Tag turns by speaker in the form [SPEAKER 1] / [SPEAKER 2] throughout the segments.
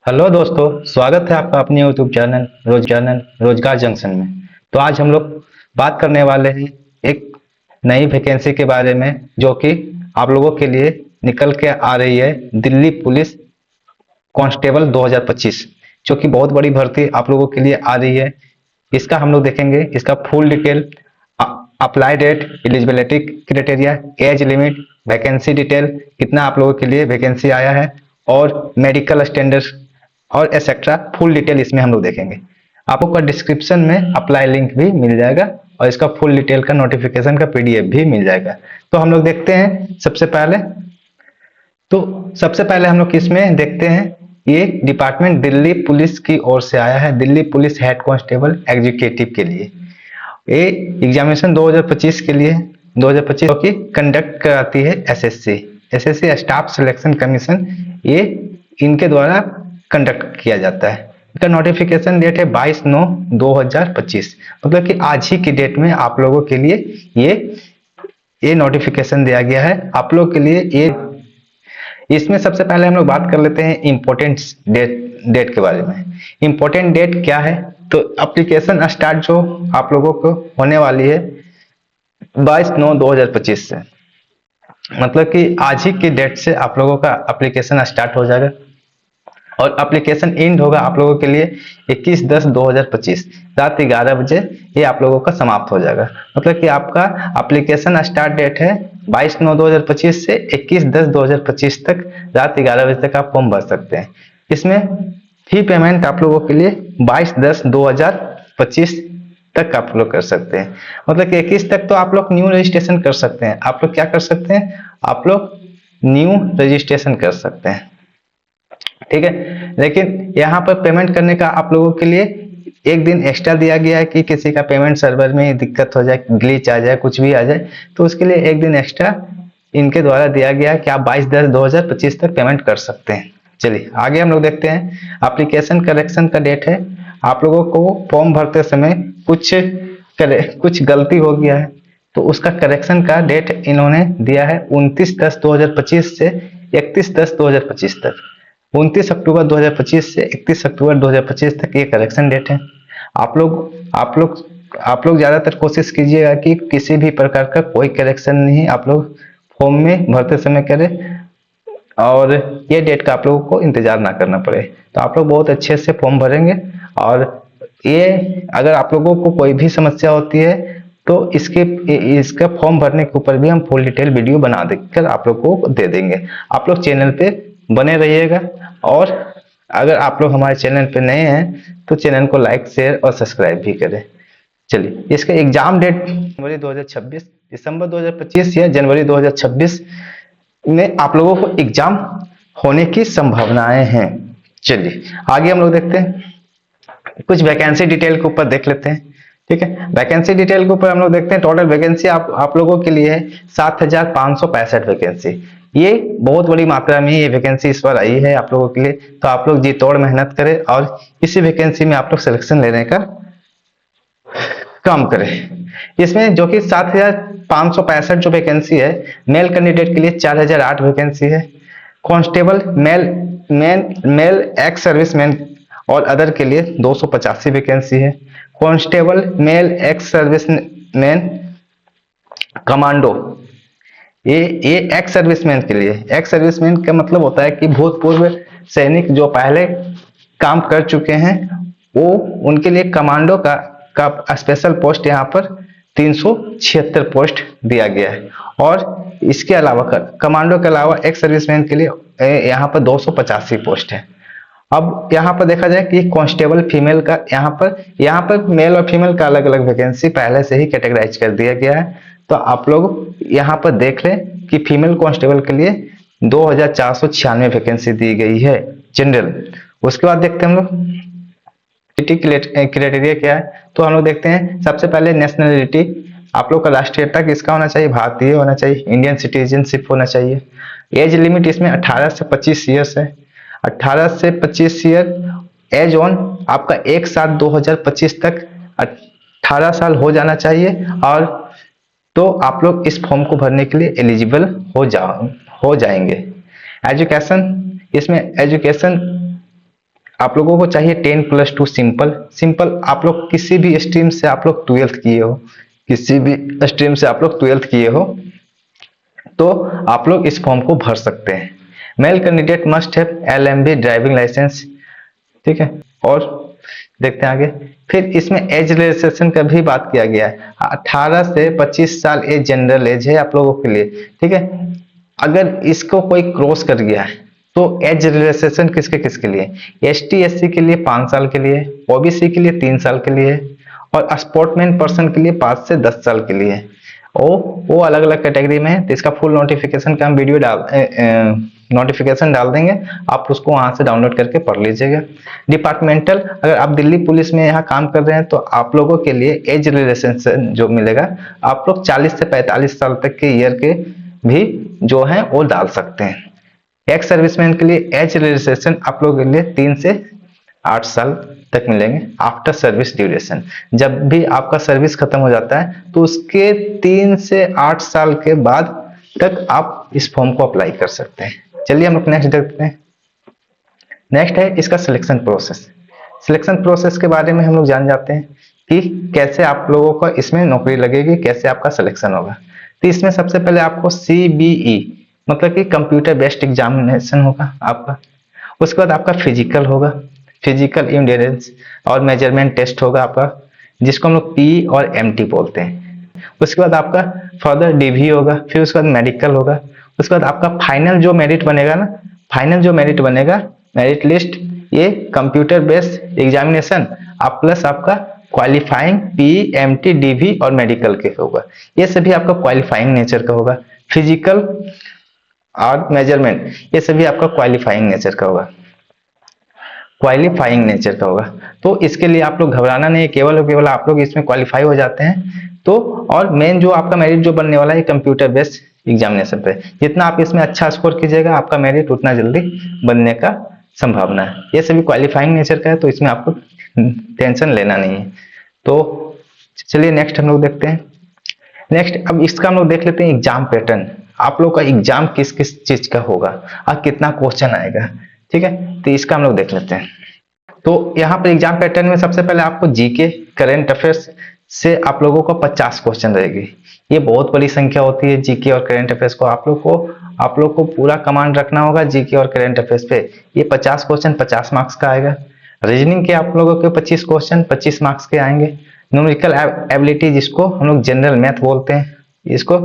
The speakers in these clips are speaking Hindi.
[SPEAKER 1] हेलो दोस्तों, स्वागत है आपका अपने यूट्यूब चैनल रोजगार जंक्शन में। तो आज हम लोग बात करने वाले हैं एक नई वैकेंसी के बारे में, जो कि आप लोगों के लिए निकल के आ रही है। दिल्ली पुलिस कांस्टेबल 2025, जो कि बहुत बड़ी भर्ती आप लोगों के लिए आ रही है। इसका हम लोग देखेंगे, इसका full detail, apply date, eligibility criteria, age limit, vacancy detail, कितना आप लोगों के लिए वैकेंसी आया है, और मेडिकल स्टैंडर्ड और एक्सेट्रा फुल डिटेल इसमें हम लोग देखेंगे। आपको का डिस्क्रिप्शन में अप्लाई लिंक भी मिल जाएगा और इसका फुल डिटेल का नोटिफिकेशन का पीडीएफ भी मिल जाएगा। तो हम लोग देखते हैं सबसे पहले हम लोग किसमें देखते हैं। ये डिपार्टमेंट दिल्ली पुलिस की ओर से आया है, Delhi police head constable executive के लिए। ये एग्जामिनेशन 2025 के लिए 2025 की कंडक्ट कराती है SSC SSC staff selection commission. ये इनके द्वारा कंडक्ट किया जाता है। इसका नोटिफिकेशन डेट है 22/9/2025, मतलब कि आज ही की डेट में आप लोगों के लिए ये नोटिफिकेशन दिया गया है आप लोग के लिए। ये इसमें सबसे पहले हम लोग बात कर लेते हैं इम्पोर्टेंट डेट के बारे में। इम्पोर्टेंट डेट क्या है? तो एप्लीकेशन स्टार्ट जो आप लोगों को होने वाली है 22/9/2025 से, मतलब कि आज ही की डेट से आप लोगों का एप्लीकेशन स्टार्ट हो जाएगा और एप्लीकेशन एंड होगा आप लोगों के लिए 21/10/2025 रात 11 बजे। ये आप लोगों का समाप्त हो जाएगा। मतलब कि आपका एप्लीकेशन स्टार्ट डेट है 22/9/2025 से 21/10/2025 तक रात 11 बजे तक आप फॉर्म भर सकते हैं। इसमें फी पेमेंट आप लोगों के लिए 22/10/2025 तक आप लोग कर सकते हैं। मतलब कि 21 तक तो आप लोग न्यू रजिस्ट्रेशन कर सकते हैं। आप लोग क्या कर सकते हैं? आप लोग न्यू रजिस्ट्रेशन कर सकते हैं, ठीक है। लेकिन यहाँ पर पेमेंट करने का आप लोगों के लिए एक दिन एक्स्ट्रा दिया गया है कि किसी का पेमेंट सर्वर में दिक्कत हो जाए, ग्लिच आ जाए, कुछ भी आ जाए, तो उसके लिए एक दिन एक्स्ट्रा इनके द्वारा दिया गया है कि आप 22/10/2025 तक पेमेंट कर सकते हैं। चलिए आगे हम लोग देखते हैं। एप्लीकेशन करेक्शन का डेट है। आप लोगों को फॉर्म भरते समय कुछ गलती हो गया है, तो उसका करेक्शन का डेट इन्होंने दिया है 29/10/2025 से 31/10/2025 तक। 29 अक्टूबर 2025 से 31 अक्टूबर 2025 तक ये करेक्शन डेट है। आप लोग आप लोग आप लोग ज्यादातर कोशिश कीजिएगा कि किसी भी प्रकार का कोई करेक्शन नहीं आप लोग फॉर्म में भरते समय करें, और ये डेट का आप लोगों को इंतजार ना करना पड़े। तो आप लोग बहुत अच्छे से फॉर्म भरेंगे। और ये अगर आप लोगों को कोई भी समस्या होती है तो इसका फॉर्म भरने के ऊपर भी हम फुल डिटेल वीडियो बना देकर आप लोग को दे देंगे। आप लोग चैनल पे बने रहिएगा, और अगर आप लोग हमारे चैनल पे नए हैं तो चैनल को लाइक, शेयर और सब्सक्राइब भी करें। चलिए, इसका एग्जाम डेट जनवरी 2026, दिसंबर 2025 या जनवरी 2026 में आप लोगों को एग्जाम होने की संभावनाएं हैं। चलिए आगे हम लोग देखते हैं, कुछ वैकेंसी डिटेल के ऊपर देख लेते हैं। ठीक है, वैकेंसी डिटेल के ऊपर हम लोग देखते हैं। टोटल वैकेंसी आप लोगों के लिए है 7,565 वैकेंसी। ये बहुत बड़ी मात्रा में ये वैकेंसी इस बार आई है आप लोगों के लिए। तो आप लोग जी तोड़ मेहनत करें और इसी वैकेंसी में आप लोग सिलेक्शन लेने का काम करें। इसमें जो कि 7,565 जो वैकेंसी है, मेल कैंडिडेट के लिए 4,008 वैकेंसी है। कांस्टेबल मेल एक्स सर्विसमैन और अदर के लिए 285 वैकेंसी है। Constable male ex serviceman commando, ये एक्स सर्विसमैन के लिए। एक्स सर्विसमैन का मतलब होता है कि भूतपूर्व सैनिक जो पहले काम कर चुके हैं, वो उनके लिए कमांडो का स्पेशल पोस्ट यहाँ पर 376 पोस्ट दिया गया है। और इसके अलावा कमांडो के अलावा एक्स सर्विसमैन के लिए यहाँ पर 285 पोस्ट है। अब यहाँ पर देखा जाए कि कांस्टेबल फीमेल का यहाँ पर मेल और फीमेल का अलग अलग वैकेंसी पहले से ही कैटेगराइज कर दिया गया है। तो आप लोग यहाँ पर देख लें कि फीमेल कांस्टेबल के लिए 2,496 वैकेंसी दी गई है जनरल। उसके बाद देखते हैं हम लोग क्राइटेरिया क्या है। तो हम लोग देखते हैं सबसे पहले नेशनलिटी। आप लोग का राष्ट्रीयता किसका होना चाहिए? भारतीय होना चाहिए, इंडियन सिटीजनशिप होना चाहिए। एज लिमिट इसमें 18 से 25 ईयर्स है। 18 से 25 ईयर एज ऑन आपका 1/7/2025 तक 18 साल हो जाना चाहिए, और तो आप लोग इस फॉर्म को भरने के लिए एलिजिबल हो जाएंगे। एजुकेशन, इसमें एजुकेशन आप लोगों को चाहिए 10+2 सिंपल। सिंपल आप लोग किसी भी स्ट्रीम से आप लोग 12th किए हो, किसी भी स्ट्रीम से आप लोग 12th किए हो तो आप लोग इस फॉर्म को भर सकते हैं। Male candidate must have LMB driving licence, ठीक है। और देखते हैं आगे। फिर इसमें एज रिलैक्सेशन का भी बात किया गया है। 18 से 25 साल एज जनरल एज है आप लोगों के लिए, ठीक है। अगर इसको कोई क्रॉस कर गया है तो एज रिलैक्सेशन किसके किसके लिए? ST SC के लिए 5 साल के लिए, OBC के लिए 3 साल के लिए और स्पोर्टमैन पर्सन के लिए 5 से 10 साल के लिए। वो अलग अलग कैटेगरी में है। तो इसका फुल नोटिफिकेशन का हम वीडियो नोटिफिकेशन डाल देंगे, आप उसको वहां से डाउनलोड करके पढ़ लीजिएगा। डिपार्टमेंटल, अगर आप दिल्ली पुलिस में यहाँ काम कर रहे हैं तो आप लोगों के लिए एज रिलैक्सेशन जो मिलेगा, आप लोग 40 से 45 साल तक के ईयर के भी जो है वो डाल सकते हैं। एक्स सर्विसमैन के लिए एज रिलैक्सेशन आप लोगों के लिए 3 से 8 साल तक मिलेंगे आफ्टर सर्विस ड्यूरेशन। जब भी आपका सर्विस खत्म हो जाता है तो उसके 3 से 8 साल के बाद तक आप इस फॉर्म को अप्लाई कर सकते हैं। चलिए हम लोग नेक्स्ट देखते हैं। नेक्स्ट है इसका सिलेक्शन प्रोसेस। सिलेक्शन प्रोसेस के बारे में हम लोग जान जाते हैं कि कैसे आप लोगों को इसमें नौकरी लगेगी, कैसे आपका सिलेक्शन होगा। तो इसमें सबसे पहले आपको CBE मतलब कि कंप्यूटर बेस्ड एग्जामिनेशन होगा आपका। उसके बाद आपका फिजिकल होगा, फिजिकल इंड्योरेंस और मेजरमेंट टेस्ट होगा आपका, जिसको हम लोग PE और MT बोलते हैं। उसके बाद आपका फर्दर DV होगा, फिर उसके बाद मेडिकल होगा। उसके बाद आपका फाइनल जो मेरिट बनेगा ना, फाइनल जो मेरिट बनेगा, मेरिट लिस्ट, ये कंप्यूटर बेस्ड एग्जामिनेशन आप प्लस आपका क्वालिफाइंग PE MT DV और मेडिकल के होगा। ये सभी आपका क्वालिफाइंग नेचर का होगा। फिजिकल और मेजरमेंट ये सभी आपका क्वालिफाइंग नेचर का होगा, क्वालिफाइंग नेचर का होगा। तो इसके लिए आप लोग घबराना नहीं, केवल और केवल आप लोग इसमें क्वालिफाई हो जाते हैं तो। और मेन जो आपका मेरिट जो बनने वाला है कंप्यूटर बेस्ड एग्जामिनेशन पे, जितना आप इसमें अच्छा स्कोर कीजिएगा आपका मेरिट उतना जल्दी बनने का संभावना है। ये सभी क्वालिफाइंग नेचर का है तो इसमें आपको टेंशन लेना नहीं है। तो चलिए नेक्स्ट हम लोग देखते हैं। नेक्स्ट अब इसका हम लोग देख लेते हैं एग्जाम पैटर्न। आप लोग का एग्जाम किस किस चीज का होगा और कितना क्वेश्चन आएगा, ठीक है। तो इसका हम लोग देख लेते हैं। तो यहाँ पर एग्जाम पैटर्न में सबसे पहले आपको GK करंट अफेयर्स से आप लोगों को 50 क्वेश्चन रहेगी। ये बहुत बड़ी संख्या होती है GK और करंट अफेयर्स को। आप लोग को पूरा कमांड रखना होगा GK और करंट अफेयर्स पे। ये 50 क्वेश्चन 50 मार्क्स का आएगा। रीजनिंग के आप लोगों के 25 क्वेश्चन 25 मार्क्स के आएंगे। न्यूमेरिकल एबिलिटी जिसको हम लोग जनरल मैथ बोलते हैं, इसको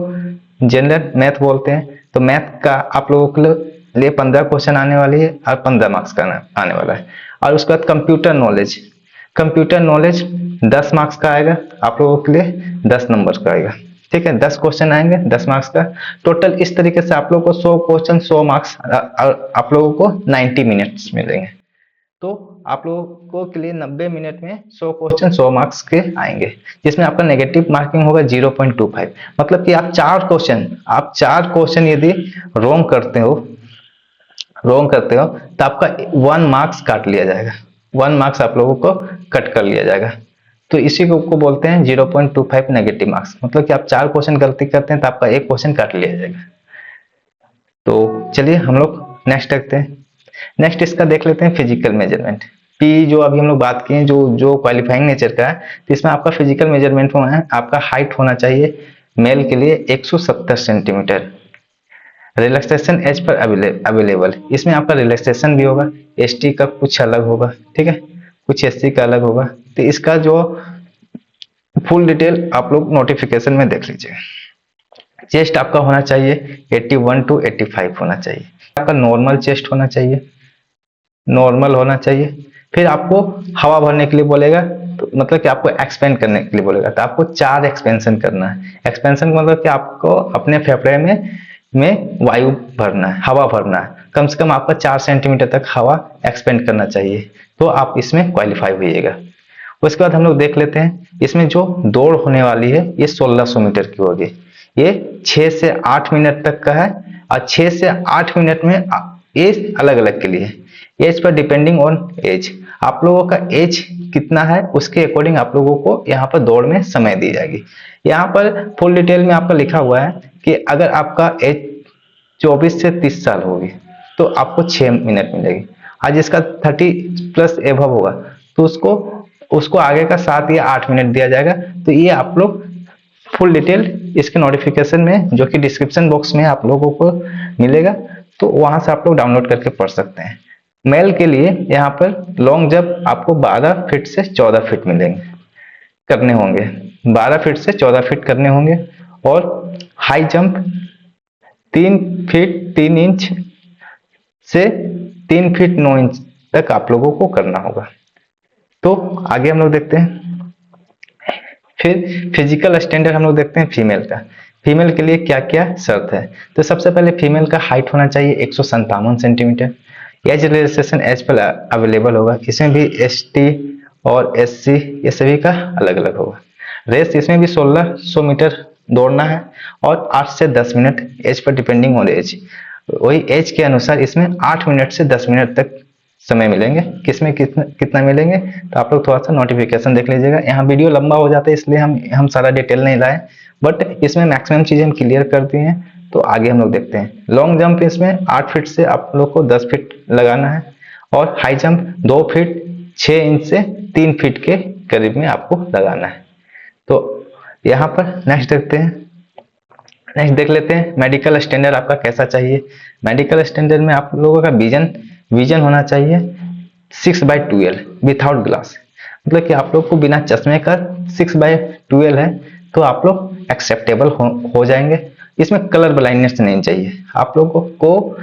[SPEAKER 1] जनरल मैथ बोलते हैं। तो मैथ का आप लोगों के लिए 15 क्वेश्चन आने वाली है और 15 मार्क्स का आने वाला है। और उसके बाद कंप्यूटर नॉलेज 10 मार्क्स का आएगा, आप लोगों के लिए 10 नंबर का आएगा, ठीक है। 10 क्वेश्चन आएंगे 10 मार्क्स का टोटल। इस तरीके से आप लोगों को 100 क्वेश्चन 100 मार्क्स और आप लोगों को 90 मिनट्स मिलेंगे। तो आप लोगों के लिए 90 मिनट में 100 क्वेश्चन 100 मार्क्स के आएंगे, जिसमें आपका नेगेटिव मार्किंग होगा 0.25। मतलब कि आप 4 क्वेश्चन यदि रॉन्ग करते हो तो आपका 1 मार्क्स काट लिया जाएगा, 1 मार्क्स आप लोगों को कट कर लिया जाएगा। तो इसी को बोलते हैं 0.25 नेगेटिव मार्क्स। मतलब कि आप 4 क्वेश्चन गलती करते हैं तो आपका 1 क्वेश्चन काट लिया जाएगा। तो चलिए हम लोग नेक्स्ट देखते हैं। नेक्स्ट इसका देख लेते हैं फिजिकल मेजरमेंट। पी जो अभी हम लोग बात किए जो क्वालिफाइंग नेचर का है, तो इसमें आपका फिजिकल मेजरमेंट में है, आपका हाइट होना चाहिए मेल के लिए 170 सेंटीमीटर। रिलैक्सेशन एज पर अवेलेबल, इसमें आपका रिलैक्सेशन भी होगा। ST का कुछ अलग होगा, ठीक है, कुछ SC का अलग होगा। तो इसका जो फुल डिटेल आप लोग नोटिफिकेशन में देख लीजिए। चेस्ट आपका होना चाहिए 81 to 85 होना चाहिए। आपका नॉर्मल चेस्ट होना चाहिए। फिर आपको हवा भरने के लिए बोलेगा, तो मतलब कि आपको एक्सपेंड करने के लिए बोलेगा, तो आपको 4 एक्सपेंशन करना है। एक्सपेंशन मतलब कि आपको अपने फेफड़े में वायु भरना है, हवा भरना है। कम से कम आपका 4 सेंटीमीटर तक हवा एक्सपेंड करना चाहिए, तो आप इसमें क्वालिफाई होइएगा। उसके बाद हम लोग देख लेते हैं इसमें जो दौड़ होने वाली है ये 1600 मीटर की होगी। ये 6 से 8 मिनट तक का है और 6 से 8 मिनट में एज अलग अलग के लिए, एज पर डिपेंडिंग ऑन एज, आप लोगों का एज कितना है उसके अकॉर्डिंग आप लोगों को यहाँ पर दौड़ में समय दी जाएगी। यहाँ पर फुल डिटेल में आपका लिखा हुआ है कि अगर आपका एज 24 से 30 साल होगी तो आपको 6 मिनट मिलेगी, आज इसका 30+ एबव होगा तो उसको उसको आगे का 7 या 8 मिनट दिया जाएगा। तो ये आप लोग फुल डिटेल इसके नोटिफिकेशन में जो कि डिस्क्रिप्शन बॉक्स में आप लोगों को मिलेगा, तो वहां से आप लोग डाउनलोड करके पढ़ सकते हैं। मेल के लिए यहाँ पर लॉन्ग जंप आपको 12 फीट से 14 फीट मिलेंगे, करने होंगे, 12 फीट से 14 फीट करने होंगे। और हाई जंप 3 फीट 3 इंच से 3 फीट 9 इंच तक आप लोगों को करना होगा। तो आगे हम लोग देखते हैं, फिर फिजिकल स्टैंडर्ड हम लोग देखते हैं फीमेल का। फीमेल के लिए क्या क्या शर्त है? तो सबसे पहले फीमेल का हाइट होना चाहिए 157 सेंटीमीटर। एज रिलैक्सेशन एज पर अवेलेबल होगा, इसमें भी ST और SC ये सभी का अलग अलग होगा। रेस इसमें भी 1600 मीटर दौड़ना है और 8 से 10 मिनट, एज पर डिपेंडिंग ऑन एज। वही एज के अनुसार इसमें 8 मिनट से 10 मिनट तक समय मिलेंगे। किसमें कितना कितना मिलेंगे तो आप लोग थोड़ा सा नोटिफिकेशन देख लीजिएगा। यहाँ वीडियो लंबा हो जाता है इसलिए हम सारा डिटेल नहीं लाए, बट इसमें मैक्सिमम चीजें हम क्लियर कर दी हैं। तो आगे हम लोग देखते हैं। लॉन्ग जंप इसमें 8 फीट से आप लोग को 10 फीट लगाना है और हाई जंप 2 फीट 6 इंच से 3 फीट के करीब में आपको लगाना है। तो यहाँ पर नेक्स्ट देखते हैं, नेक्स्ट देख लेते हैं मेडिकल स्टैंडर्ड आपका कैसा चाहिए। मेडिकल स्टैंडर्ड में आप लोगों का विजन होना चाहिए 6/12 विथआउट ग्लास, मतलब कि आप लोग को बिना चश्मे का 6/12 है तो आप लोग एक्सेप्टेबल हो जाएंगे। इसमें कलर ब्लाइंडनेस नहीं चाहिए, आप लोगों को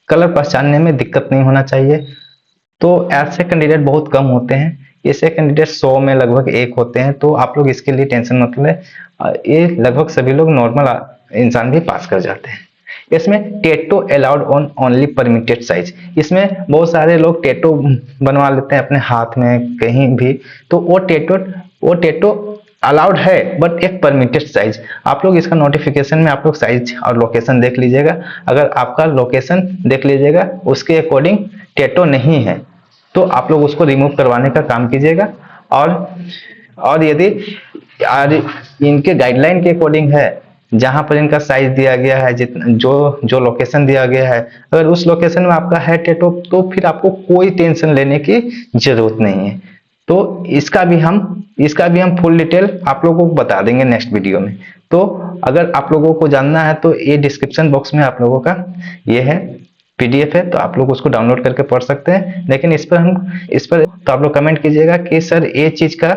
[SPEAKER 1] कलर पहचानने में दिक्कत नहीं होना चाहिए। तो ऐसे कैंडिडेट बहुत कम होते हैं, ऐसे कैंडिडेट 100 में लगभग 1 होते हैं, तो आप लोग इसके लिए टेंशन मत लें। ये लगभग सभी लोग नॉर्मल इंसान भी पास कर जाते हैं। इसमें tattoo allowed on only permitted size, इसमें बहुत सारे लोग टैटू बनवा लेते हैं अपने हाथ में कहीं भी, तो वो टैटू अलाउड है बट एक परमिटेड साइज। आप लोग इसका नोटिफिकेशन में आप लोग साइज और लोकेशन देख लीजिएगा। अगर आपका लोकेशन देख लीजिएगा उसके अकॉर्डिंग टैटू नहीं है तो आप लोग उसको रिमूव करवाने का काम कीजिएगा। और यदि इनके गाइडलाइन के अकॉर्डिंग है, जहां पर इनका साइज दिया गया है, जितना जो लोकेशन दिया गया है, अगर उस लोकेशन में आपका है टैटू तो फिर आपको कोई टेंशन लेने की जरूरत नहीं है। तो इसका भी हम फुल डिटेल आप लोगों को बता देंगे नेक्स्ट वीडियो में। तो अगर आप लोगों को जानना है तो ये डिस्क्रिप्शन बॉक्स में आप लोगों का ये है PDF है, तो आप लोग उसको डाउनलोड करके पढ़ सकते हैं। लेकिन इस पर तो आप लोग कमेंट कीजिएगा कि सर ये चीज का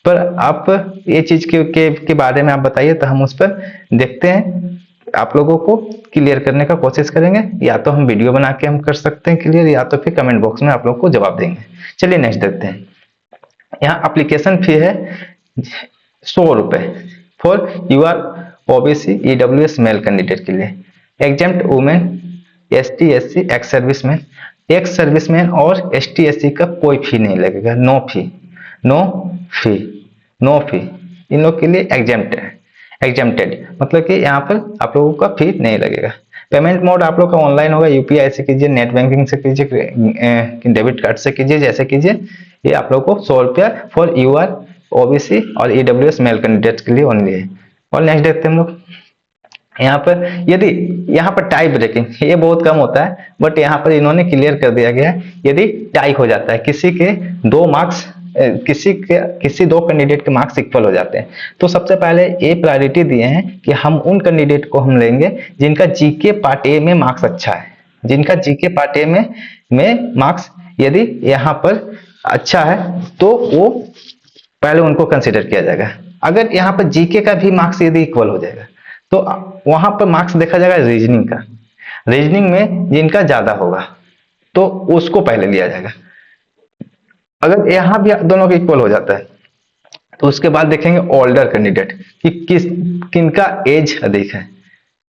[SPEAKER 1] पर आप ये चीज के बारे में आप बताइए, तो हम उस पर देखते हैं, आप लोगों को क्लियर करने का कोशिश करेंगे। या तो हम वीडियो बना के हम कर सकते हैं क्लियर, या तो फिर कमेंट बॉक्स में आप लोग को जवाब देंगे। चलिए नेक्स्ट देखते हैं। यहाँ एप्लीकेशन फी है 100 रुपए for UR OBC EWS male candidate के लिए। Exempt women ST SC ex serviceman और ST SC का कोई फी नहीं लगेगा, नो फी इन लोग के लिए एग्जेम्प्टेड, मतलब कि यहाँ पर आप लोगों का फी नहीं लगेगा। पेमेंट मोड आप लोग का ऑनलाइन होगा, UPI से कीजिए, नेट बैंकिंग से कीजिए, डेबिट कार्ड से कीजिए, जैसे कीजिए। ये आप लोग को 100 रुपया फॉर UR OBC और EWS मेल कैंडिडेट्स के लिए ओनली है। और नेक्स्ट देखते हैं हम लोग। यहाँ पर टाई ब्रेकिंग ये बहुत कम होता है, बट यहाँ पर इन्होंने क्लियर कर दिया गया है, यदि टाई हो जाता है किसी के 2 मार्क्स, किसी 2 कैंडिडेट के मार्क्स इक्वल हो जाते हैं, तो सबसे पहले ये प्रायोरिटी दिए हैं कि हम उन कैंडिडेट को हम लेंगे जिनका GK पार्ट A में मार्क्स अच्छा है, जिनका GK पार्ट A में मार्क्स यदि यहाँ पर अच्छा है तो वो पहले उनको कंसिडर किया जाएगा। अगर यहाँ पर GK का भी मार्क्स यदि इक्वल हो जाएगा तो वहां पर मार्क्स देखा जाएगा रीजनिंग में जिनका ज्यादा होगा तो उसको पहले लिया जाएगा। अगर यहाँ भी दोनों का इक्वल हो जाता है तो उसके बाद देखेंगे ओल्डर कैंडिडेट कि किनका एज अधिक है,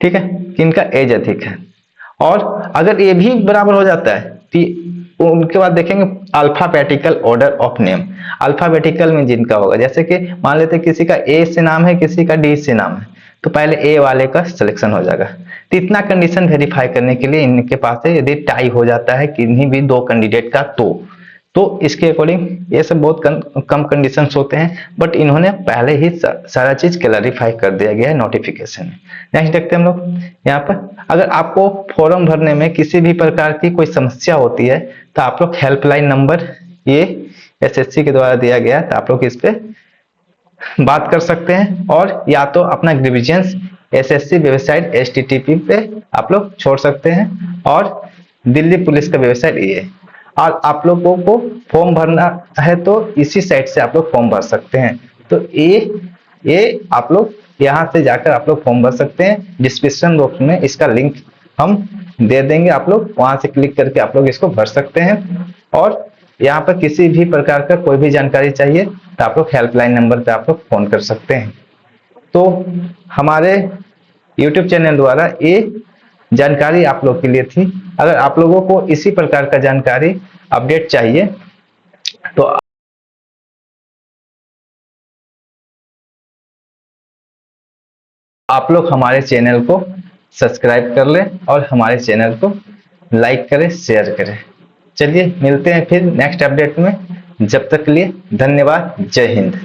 [SPEAKER 1] ठीक है, किनका एज अधिक है। और अगर ये भी बराबर हो जाता है तो उनके बाद देखेंगे alphabetical order of name, alphabetical में जिनका होगा, जैसे कि मान लेते किसी का A से नाम है, किसी का D से नाम है, तो पहले A वाले का सिलेक्शन हो जाएगा। तो इतना कंडीशन वेरीफाई करने के लिए इनके पास है, यदि टाई हो जाता है किन्हीं भी 2 कैंडिडेट का तो इसके अकॉर्डिंग ये सब बहुत कम कंडीशंस होते हैं, बट इन्होंने पहले ही सारा चीज क्लैरिफाई कर दिया गया है नोटिफिकेशन में। नेक्स्ट देखते हैं हम लोग। यहाँ पर अगर आपको फॉर्म भरने में किसी भी प्रकार की कोई समस्या होती है तो आप लोग हेल्पलाइन नंबर ये एसएससी के द्वारा दिया गया, तो आप लोग इस पे बात कर सकते हैं, और या तो अपना ग्रीवियंस एसएससी वेबसाइट http पे आप लोग छोड़ सकते हैं, और दिल्ली पुलिस का वेबसाइट ये है। और आप लोगों को फॉर्म भरना है तो इसी साइट से आप लोग फॉर्म भर सकते हैं। तो ये आप लोग यहाँ से जाकर आप लोग फॉर्म भर सकते हैं। डिस्क्रिप्शन बॉक्स में इसका लिंक हम दे देंगे, आप लोग वहां से क्लिक करके आप लोग इसको भर सकते हैं। और यहाँ पर किसी भी प्रकार का कोई भी जानकारी चाहिए तो आप लोग हेल्पलाइन नंबर पे आप लोग फोन कर सकते हैं। तो हमारे YouTube चैनल द्वारा ये जानकारी आप लोग के लिए थी। अगर आप लोगों को इसी प्रकार का जानकारी अपडेट चाहिए तो आप लोग हमारे चैनल को सब्सक्राइब कर लें और हमारे चैनल को लाइक करें, शेयर करें। चलिए मिलते हैं फिर नेक्स्ट अपडेट में। जब तक के लिए धन्यवाद। जय हिंद।